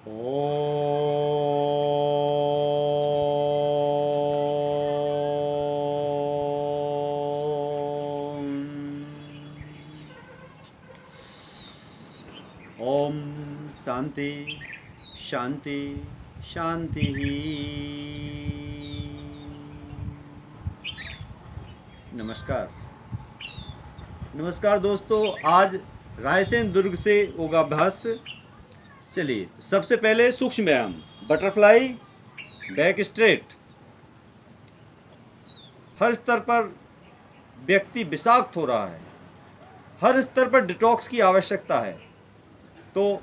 ओम शांति शांति शांति ही। नमस्कार नमस्कार दोस्तों, आज रायसेन दुर्ग से योगाभ्यास। चलिए, तो सबसे पहले सूक्ष्म व्यायाम, बटरफ्लाई बैक स्ट्रेट। हर स्तर पर व्यक्ति विषाक्त हो रहा है, हर स्तर पर डिटॉक्स की आवश्यकता है। तो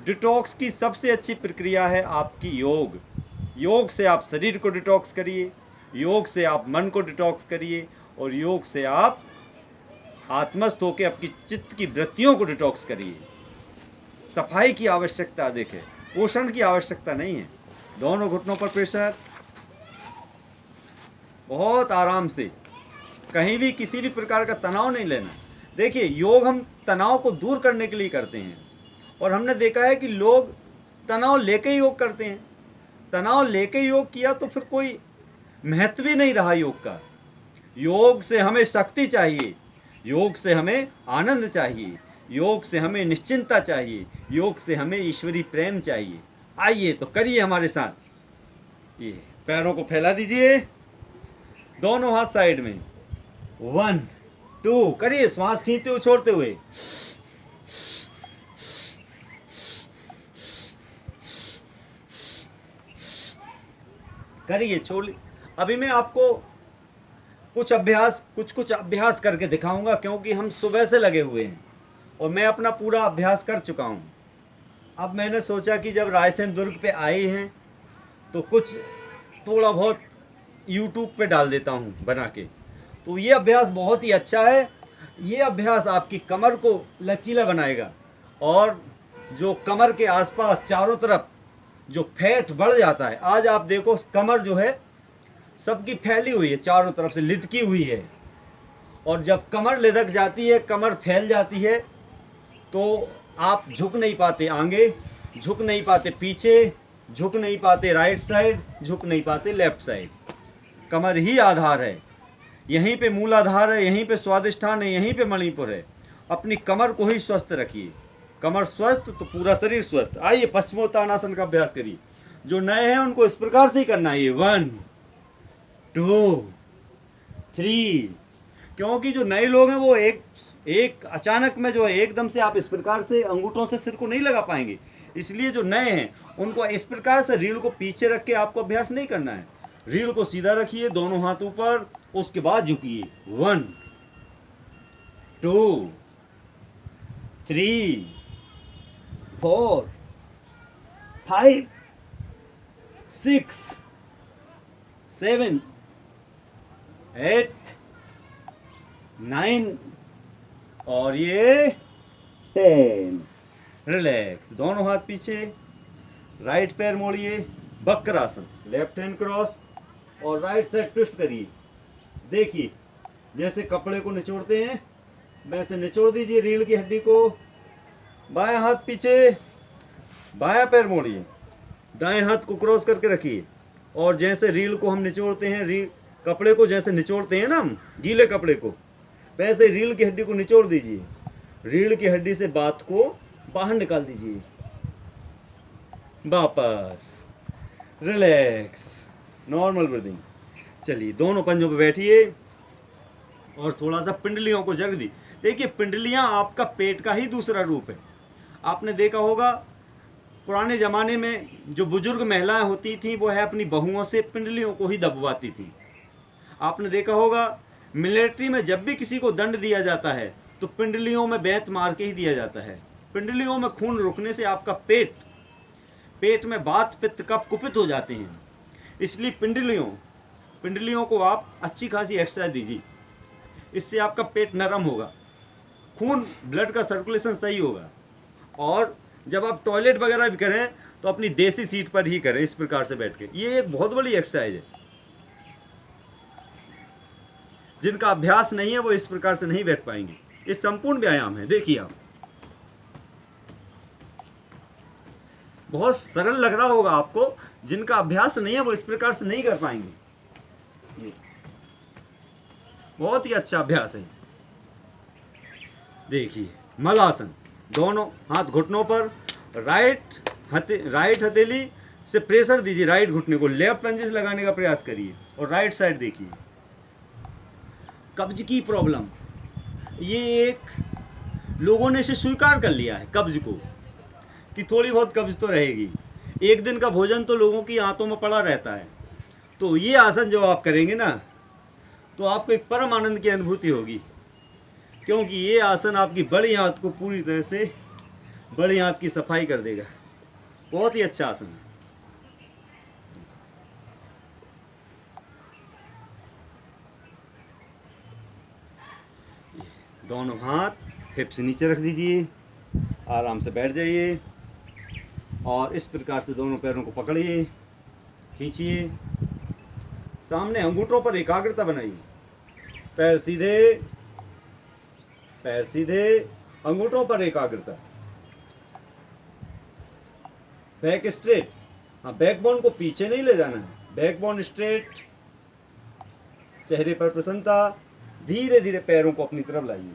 डिटॉक्स की सबसे अच्छी प्रक्रिया है आपकी योग। योग से आप शरीर को डिटॉक्स करिए, योग से आप मन को डिटॉक्स करिए, और योग से आप आत्मस्थ होकर आपकी चित्त की वृत्तियों को डिटॉक्स करिए। सफाई की आवश्यकता अधिक है, पोषण की आवश्यकता नहीं है। दोनों घुटनों पर प्रेशर, बहुत आराम से, कहीं भी किसी भी प्रकार का तनाव नहीं लेना। देखिए, योग हम तनाव को दूर करने के लिए करते हैं, और हमने देखा है कि लोग तनाव लेके योग करते हैं। तनाव लेके योग किया तो फिर कोई महत्व ही नहीं रहा योग का। योग से हमें शक्ति चाहिए, योग से हमें आनंद चाहिए, योग से हमें निश्चिंतता चाहिए, योग से हमें ईश्वरीय प्रेम चाहिए। आइए तो करिए हमारे साथ। ये पैरों को फैला दीजिए, दोनों हाथ साइड में। 1 2 करिए, श्वास खींचते हुए छोड़ते हुए। करिए, छोड़िए। अभी मैं आपको कुछ अभ्यास करके दिखाऊंगा, क्योंकि हम सुबह से लगे हुए हैं और मैं अपना पूरा अभ्यास कर चुका हूं। अब मैंने सोचा कि जब रायसेन दुर्ग पे आए हैं तो कुछ थोड़ा बहुत यूट्यूब पे डाल देता हूं बना के। तो ये अभ्यास बहुत ही अच्छा है। ये अभ्यास आपकी कमर को लचीला बनाएगा, और जो कमर के आसपास चारों तरफ जो फैट बढ़ जाता है, आज आप देखो कमर जो है सबकी फैली हुई है, चारों तरफ से लिदकी हुई है। और जब कमर लिदक जाती है, कमर फैल जाती है, तो आप झुक नहीं पाते आगे, झुक नहीं पाते पीछे, झुक नहीं पाते राइट साइड, झुक नहीं पाते लेफ्ट साइड। कमर ही आधार है, यहीं पे मूलाधार है, यहीं पे स्वादिष्ठान है, यहीं पे मणिपुर है। अपनी कमर को ही स्वस्थ रखिए। कमर स्वस्थ तो पूरा शरीर स्वस्थ। आइए पश्चिमोत्तानासन का अभ्यास करिए। जो नए हैं उनको इस प्रकार से ही करना है। 1 2 3। क्योंकि जो नए लोग हैं वो एक अचानक में जो है एकदम से आप इस प्रकार से अंगूठों से सिर को नहीं लगा पाएंगे। इसलिए जो नए हैं उनको इस प्रकार से रीढ़ को पीछे रख के आपको अभ्यास नहीं करना है। रीढ़ को सीधा रखिए, दोनों हाथ ऊपर, उसके बाद झुकिए। 1 2 3 4 5 6 7 8 9 और ये 10। रिलैक्स, दोनों हाथ पीछे, राइट पैर मोड़िए, वक्रासन, लेफ्ट हैंड क्रॉस, और राइट साइड ट्विस्ट करिए। देखिए, जैसे कपड़े को निचोड़ते हैं वैसे निचोड़ दीजिए रीढ़ की हड्डी को। बायां हाथ पीछे, बायां पैर मोड़िए, दाएं हाथ को क्रॉस करके रखिए, और जैसे रीढ़ को हम निचोड़ते हैं, रीढ़ कपड़े को जैसे निचोड़ते हैं ना हम गीले कपड़े को, वैसे रीढ़ की हड्डी को निचोड़ दीजिए। रीढ़ की हड्डी से बात को बाहर निकाल दीजिए। वापस रिलैक्स, नॉर्मल ब्रीदिंग। चलिए, दोनों पंजों पे बैठिए और थोड़ा सा पिंडलियों को जग दी। देखिए, पिंडलियां आपका पेट का ही दूसरा रूप है। आपने देखा होगा पुराने ज़माने में जो बुजुर्ग महिलाएं होती थीं वो है अपनी बहुओं से पिंडलियों को ही दबवाती थी। आपने देखा होगा मिलिट्री में जब भी किसी को दंड दिया जाता है तो पिंडलियों में बेंत मार के ही दिया जाता है। पिंडलियों में खून रुकने से आपका पेट में वात पित्त कफ कुपित हो जाते हैं। इसलिए पिंडलियों को आप अच्छी खासी एक्सरसाइज दीजिए। इससे आपका पेट नरम होगा, खून ब्लड का सर्कुलेशन सही होगा। और जब आप टॉयलेट वगैरह भी करें तो अपनी देसी सीट पर ही करें, इस प्रकार से बैठ के। ये एक बहुत बड़ी एक्सरसाइज है। जिनका अभ्यास नहीं है वो इस प्रकार से नहीं बैठ पाएंगे। ये संपूर्ण व्यायाम है। देखिए आप बहुत सरल लग रहा होगा आपको, जिनका अभ्यास नहीं है वो इस प्रकार से नहीं कर पाएंगे। ये बहुत ही अच्छा अभ्यास है। देखिए मलासन, दोनों हाथ घुटनों पर, राइट हथेली से प्रेशर दीजिए राइट घुटने को, लेफ्ट पंजेस लगाने का प्रयास करिए और राइट साइड देखिए। कब्ज की प्रॉब्लम, ये एक लोगों ने इसे स्वीकार कर लिया है कब्ज को, कि थोड़ी बहुत कब्ज तो रहेगी, एक दिन का भोजन तो लोगों की आंतों में पड़ा रहता है। तो ये आसन जब आप करेंगे ना तो आपको एक परम आनंद की अनुभूति होगी, क्योंकि ये आसन आपकी बड़ी आंत को पूरी तरह से, बड़ी आंत की सफाई कर देगा। बहुत ही अच्छा आसन है। दोनों हाथ हिप्स नीचे रख दीजिए, आराम से बैठ जाइए और इस प्रकार से दोनों पैरों को पकड़िए, खींचिए, सामने अंगूठों पर एकाग्रता बनाइए। पैर सीधे, पैर सीधे, अंगूठों पर एकाग्रता, बैक स्ट्रेट। हाँ, बैकबोन को पीछे नहीं ले जाना है, बैकबोन स्ट्रेट, चेहरे पर प्रसन्नता। धीरे धीरे पैरों को अपनी तरफ लाइए,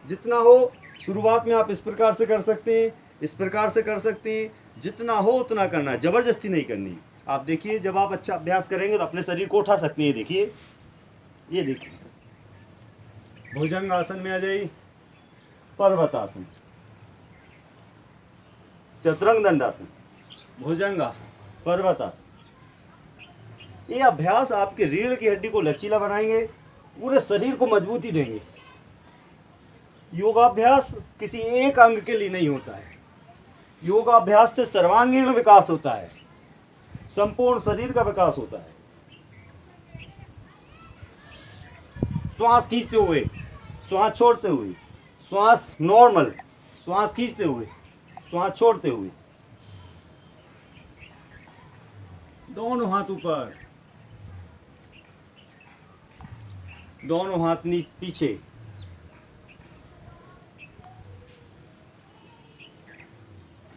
जितना हो। शुरुआत में आप इस प्रकार से कर सकते हैं, इस प्रकार से कर सकते हैं, जितना हो उतना करना है, जबरदस्ती नहीं करनी। आप देखिए जब आप अच्छा अभ्यास करेंगे तो अपने शरीर को उठा सकते हैं। देखिए, ये देखिए, भुजंग आसन में आ जाइए, पर्वत आसन, चतुरंग दंडासन, भुजंग आसन, पर्वत आसन। ये अभ्यास आपके रीढ़ की हड्डी को लचीला बनाएंगे, पूरे शरीर को मजबूती देंगे। योगाभ्यास किसी एक अंग के लिए नहीं होता है, योगाभ्यास से सर्वांगीण विकास होता है, संपूर्ण शरीर का विकास होता है। श्वास खींचते हुए, श्वास छोड़ते हुए, श्वास नॉर्मल, श्वास खींचते हुए, श्वास छोड़ते हुए, दोनों हाथ ऊपर, दोनों हाथ पीछे,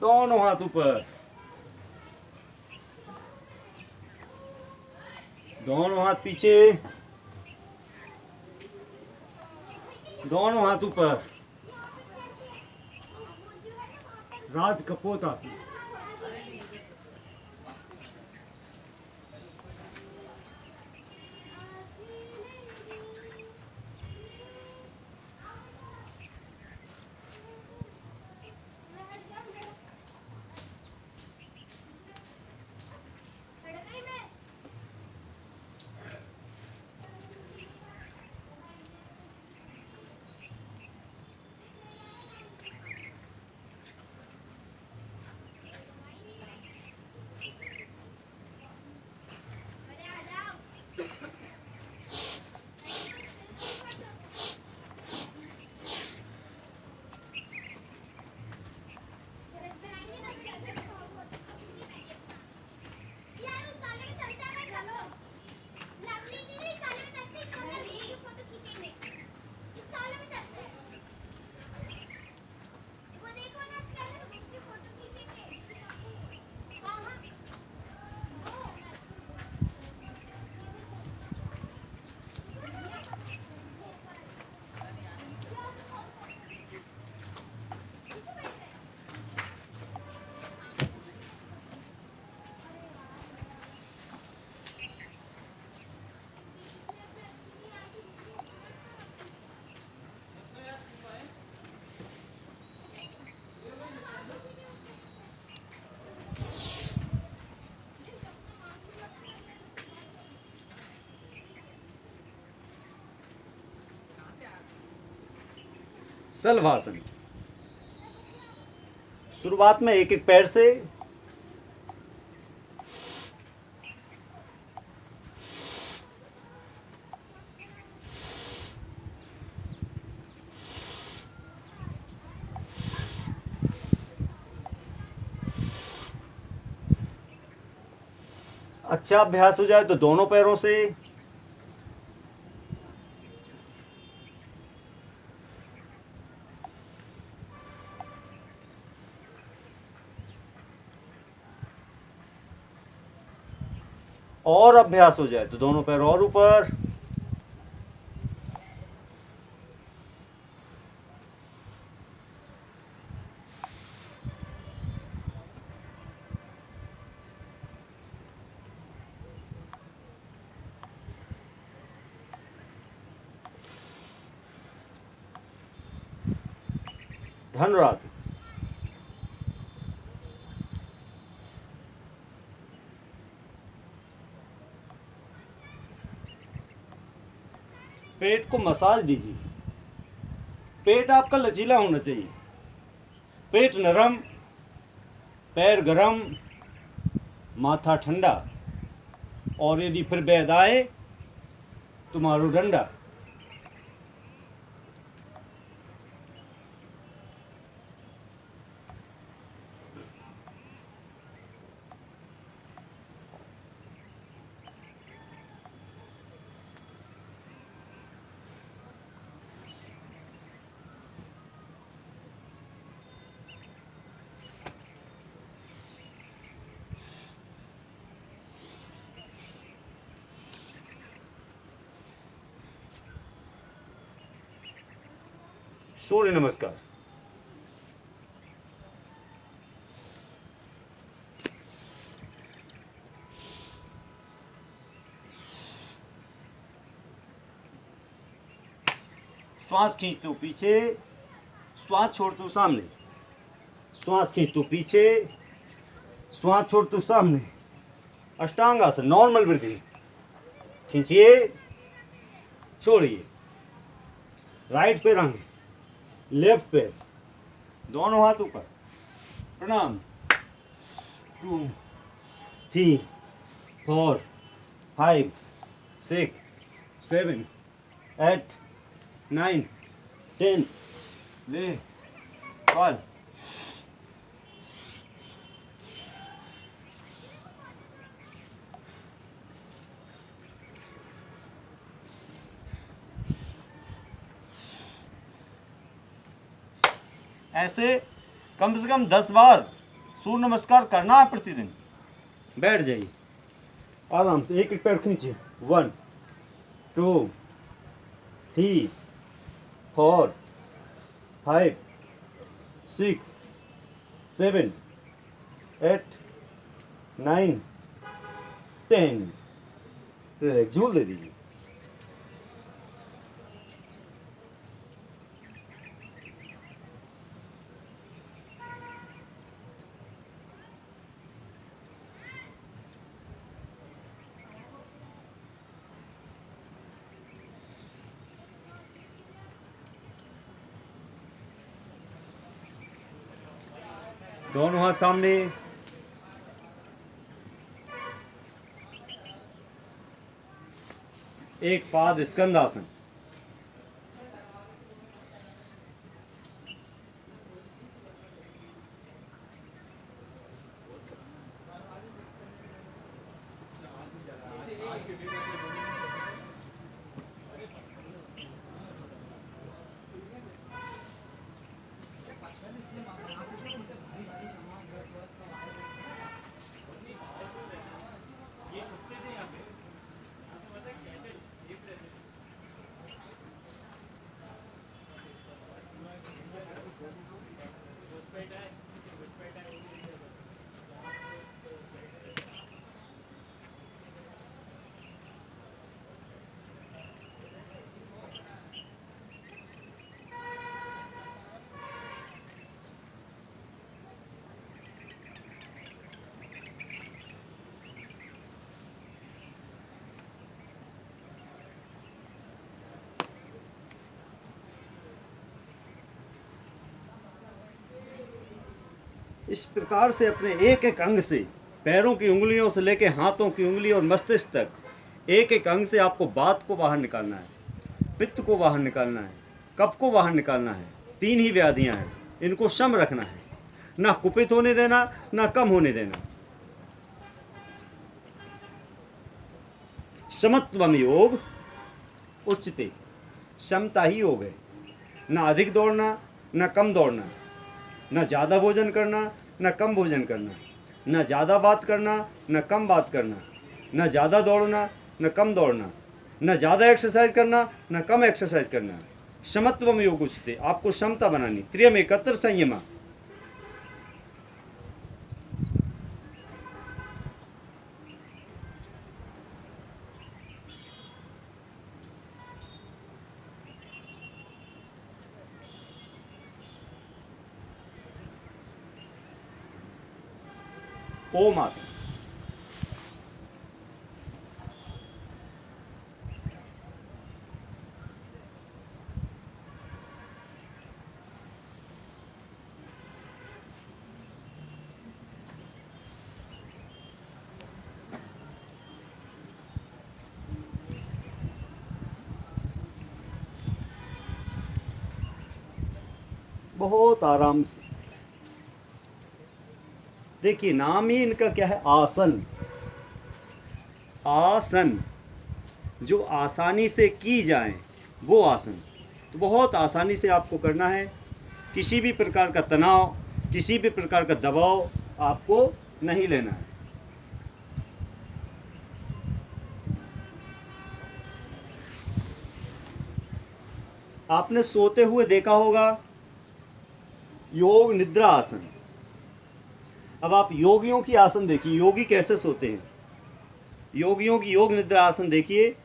दोनों हाथ ऊपर, दोनों हाथ पीछे, दोनों हाथ ऊपर, राज कपोत आसन। शलभासन, शुरुआत में एक एक पैर से अच्छा अभ्यास हो जाए तो दोनों पैरों से, और अभ्यास हो जाए तो दोनों पैर और ऊपर। धनुरासन। पेट को मसाज दीजिए। पेट आपका लचीला होना चाहिए। पेट नरम, पैर गरम, माथा ठंडा, और यदि फिर बैद आए तो मारो डंडा। सूर्य नमस्कार। श्वास खींचते हो पीछे, श्वास छोड़ते हो सामने, श्वास खींचते हो पीछे, श्वास छोड़ते हो सामने। अष्टांगासन, नॉर्मल ब्रीथिंग। खींचिए, छोड़िए। राइट पैर आगे, लेफ्ट पैर, दोनों हाथ ऊपर। प्रणाम। 2 3 4 5 6 7 8 9 10 ले कॉल। ऐसे कम से कम 10 बार सूर्य नमस्कार करना है प्रतिदिन। बैठ जाइए आराम से, एक एक पैर खींचिए। 1 2 3 4 5 6 7 8 9 10। रिलैक्स, झूल दे दीजिए। दोनों हाथ सामने। एक पाद स्कंदासन। इस प्रकार से अपने एक एक अंग से, पैरों की उंगलियों से लेकर हाथों की उंगली और मस्तिष्क तक, एक एक अंग से आपको बात को बाहर निकालना है, पित्त को बाहर निकालना है, कफ को बाहर निकालना है। 3 ही व्याधियां हैं, इनको सम रखना है, ना कुपित होने देना, ना कम होने देना। समत्वम योग उच्चते, समता ही योग है। ना अधिक दौड़ना, ना कम दौड़ना, ना ज़्यादा भोजन करना, ना कम भोजन करना, ना ज़्यादा बात करना, ना कम बात करना, न ज़्यादा दौड़ना न कम दौड़ना, न ज़्यादा एक्सरसाइज करना न कम एक्सरसाइज करना। समत्वम योग उच्यते, आपको क्षमता बनानी। त्रियम एकत्र संयम। ओम आसन। बहुत आराम से देखिए, नाम ही इनका क्या है, आसन। आसन जो आसानी से की जाए वो आसन। तो बहुत आसानी से आपको करना है। किसी भी प्रकार का तनाव, किसी भी प्रकार का दबाव आपको नहीं लेना है। आपने सोते हुए देखा होगा योग निद्रा आसन। अब आप योगियों की आसन देखिए, योगी कैसे सोते हैं। योगियों की योग निद्रा आसन देखिए।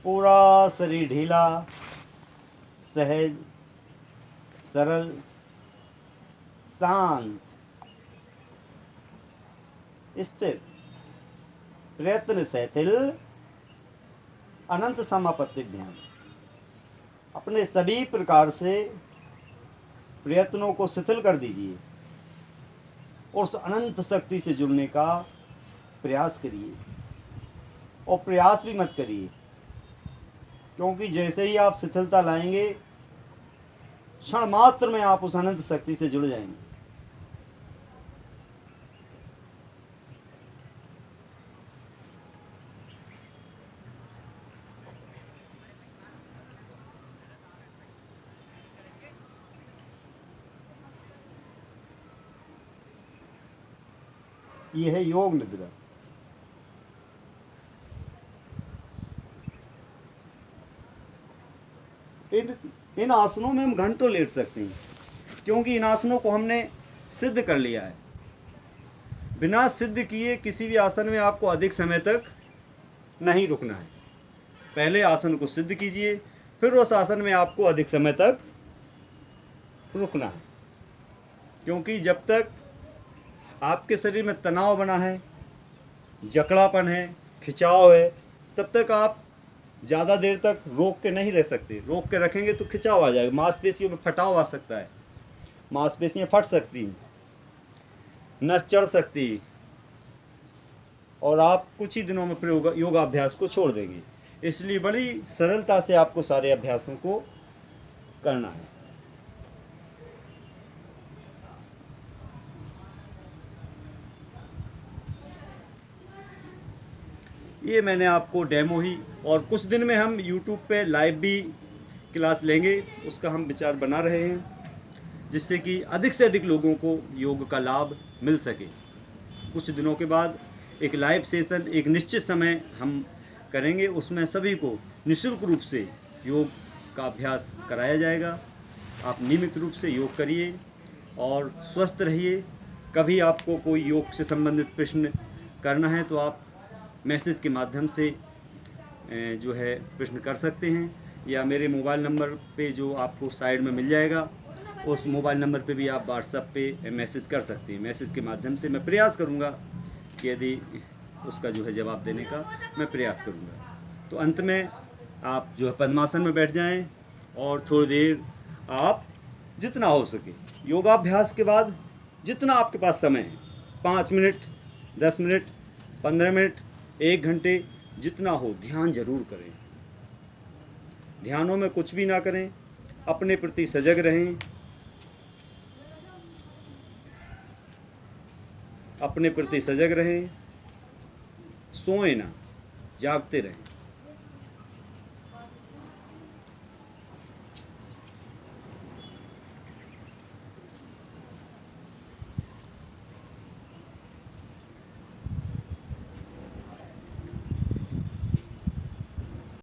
पूरा शरीर ढीला, सहज, सरल, शांत, स्थिर, प्रयत्न शिथिल, अनंत समापत्ति ध्यान। अपने सभी प्रकार से प्रयत्नों को शिथिल कर दीजिए और उस अनंत शक्ति से जुड़ने का प्रयास करिए। और प्रयास भी मत करिए, क्योंकि जैसे ही आप शिथिलता लाएंगे, क्षण मात्र में आप उस अनंत शक्ति से जुड़ जाएंगे। यह है योग निद्रा। इन आसनों में हम घंटों लेट सकते हैं, क्योंकि इन आसनों को हमने सिद्ध कर लिया है। बिना सिद्ध किए किसी भी आसन में आपको अधिक समय तक नहीं रुकना है। पहले आसन को सिद्ध कीजिए, फिर उस आसन में आपको अधिक समय तक रुकना है। क्योंकि जब तक आपके शरीर में तनाव बना है, जकड़ापन है, खिंचाव है, तब तक आप ज़्यादा देर तक रोक के नहीं रह सकते। रोक के रखेंगे तो खिंचाव आ जाएगा, मांसपेशियों में फटाव आ सकता है, मांसपेशियाँ फट सकती हैं, नस चढ़ सकती, और आप कुछ ही दिनों में फिर योगाभ्यास को छोड़ देंगे। इसलिए बड़ी सरलता से आपको सारे अभ्यासों को करना है। ये मैंने आपको डेमो ही, और कुछ दिन में हम YouTube पे लाइव भी क्लास लेंगे, उसका हम विचार बना रहे हैं, जिससे कि अधिक से अधिक लोगों को योग का लाभ मिल सके। कुछ दिनों के बाद एक लाइव सेशन एक निश्चित समय हम करेंगे, उसमें सभी को निःशुल्क रूप से योग का अभ्यास कराया जाएगा। आप नियमित रूप से योग करिए और स्वस्थ रहिए। कभी आपको कोई योग से संबंधित प्रश्न करना है तो आप मैसेज के माध्यम से जो है प्रश्न कर सकते हैं, या मेरे मोबाइल नंबर पे जो आपको साइड में मिल जाएगा, उस मोबाइल नंबर पे भी आप व्हाट्सएप पे मैसेज कर सकते हैं। मैसेज के माध्यम से मैं प्रयास करूँगा कि यदि उसका जो है जवाब देने का मैं प्रयास करूँगा। तो अंत में आप जो है पद्मासन में बैठ जाएं और थोड़ी देर आप जितना हो सके योगाभ्यास के बाद जितना आपके पास समय है, 5 मिनट, 10 मिनट, 15 मिनट, 1 घंटे, जितना हो ध्यान जरूर करें। ध्यानों में कुछ भी ना करें, अपने प्रति सजग रहें। अपने प्रति सजग रहें, सोएं ना, जागते रहें।